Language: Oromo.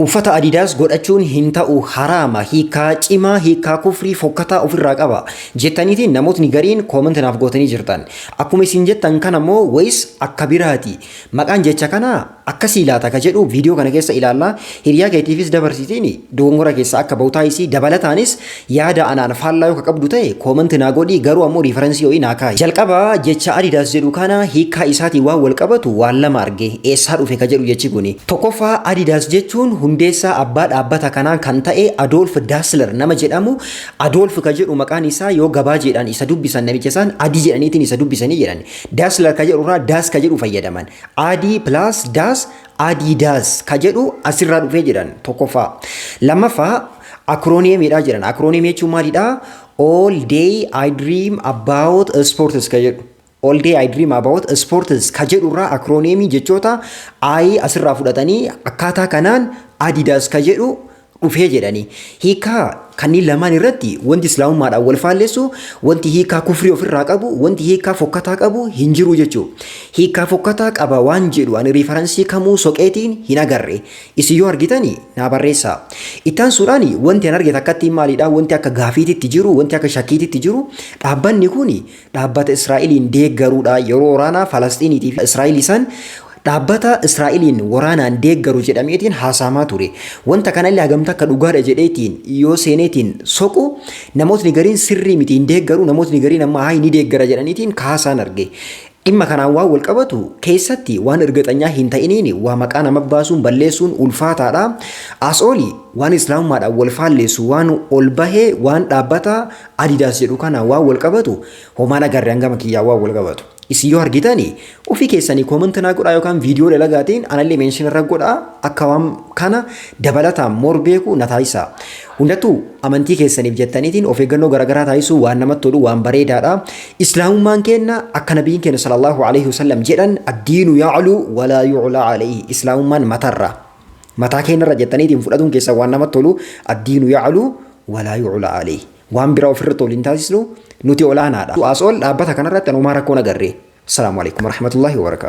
Uffata Adidaas godhachuun hin ta'u haraama hiikaa cimaa hiikaa kufrii fokkataa ofirraa qaba jettaniitiin namootni gariin koomentii naaf gootanii jirtan. Akkuma isin jettan kana immoo wayis akka biraati. Maqaan jecha kana akkasii laata ka jedhu viidiyoo kana keessa ilaallaa. Hiriyaa keetiifis dabarsitiin dogongora keessa akka bautaa isii dabalataanis yaada anaan faallaa yoo qabdu ta'e koomentii naa godhi garuu ammoo riiferansii ho'i naa kaa'i. Jalqaba jecha Adidaas jedhu kana hiikaa isaatii waan wal qabatu waan lama arge eessaa dhufe ka jedhu jechi kuni. Tokkoffaa Adidaas jechuun hundeessaa abbaa dhaabbata kanaa kan ta'e Adolf Dassler nama jedhamu. Adolf ka jedhu maqaan isaa yoo gabaajeedhaan isa dubbisan namicha isaan adii jedhaniitiin isa dubbisanii jedhan. Dassler ka jedhu irraa daas ka jedhu fayyadaman. Adii plus daas Adidaas ka jedhu asirraa dhufee jedhan tokkoffaa. Lammaffaa akrooniyeemiidhaa jedhan. Akrooniyeemii jechuun maalidhaa? All day I dream about sports ka jedhu. All day I dream about sports ka jedhu irraa akrooniyeemii jechoota I asirraa fudhatanii akkaataa kanaan Adidaas ka jedhu dhufee jedhanii. Hiikaa kanneen lamaan irratti wanti islaamummaadhaan wal faalleessu, wanti hiikaa kufrii ofirraa qabu, wanti hiikaa fokkataa qabu hin jiru jechuudha. Hiikaa fokkataa qaba waan jedhu ani riiferansii kamuu soqeetiin hin agarre. Isin yoo argitani naa barreessaa. Ittaan suuraan wanti an argite akkattiin maalidhaa? Wanti akka gaafiititti jiru, wanti akka shakkiititti jiru. Dhaabbanni kun dhaabbata Israa'eliin deeggaruudha. Yeroo waraanaa Falasxiiniitiif Israa'el isaan dhaabbata Israa'eliin waraanaan deeggaru jedhameetiin haasamaa ture. Wanta kanallee hagamta akka dhugaadha jedheetiin yoo seeneetiin soqu namootni gariin sirrii miti hin deeggaru, namootni gariin amma haa ni deeggara jedhaniitiin kaasaan arge. Dhimma kanaan waan wal qabatu keessatti waan ergaxanyaa hin ta'iniin waa maqaa nama baasuun balleessuun ulfaataadha. Asooli waan islaamummaadhaan wal faalleessu waan ol bahee waan dhaabbata Adidaas jedhu kana waan wal qabatu homaan agarre hangama kiyyaa waan wal qabatu. Isin yoo argitani ofii keessanii koomentii naa godhaa yookaan viidiyoo dalagaatiin anallee meenshin irra godhaa akka waan kana dabalataan moor beeku na taasisaa. Hundattuu amantii keessaniif jettaniitiin of eeggannoo garaagaraa taasisuu waan namatti tolu waan bareedaadha. Islaamummaan keenya akka nabiyyiin keenya sallallahu alaihi wasallam jedhan addiinu ya'lu walaa yu'laa alaihi. Islaamummaan matarra mataa keenyarra jettaniitiin fudhatuun keessa waan namatti tolu addiinu ya'lu walaa yu'laa alaihi. Waan biraa ofirratti ol hin taasisnu nuti olaanaadha. Asol dhaabbata kanarratti anumaa rakkoon agarre. Assalaamu alaikum warahmatullahi wabarakatuh.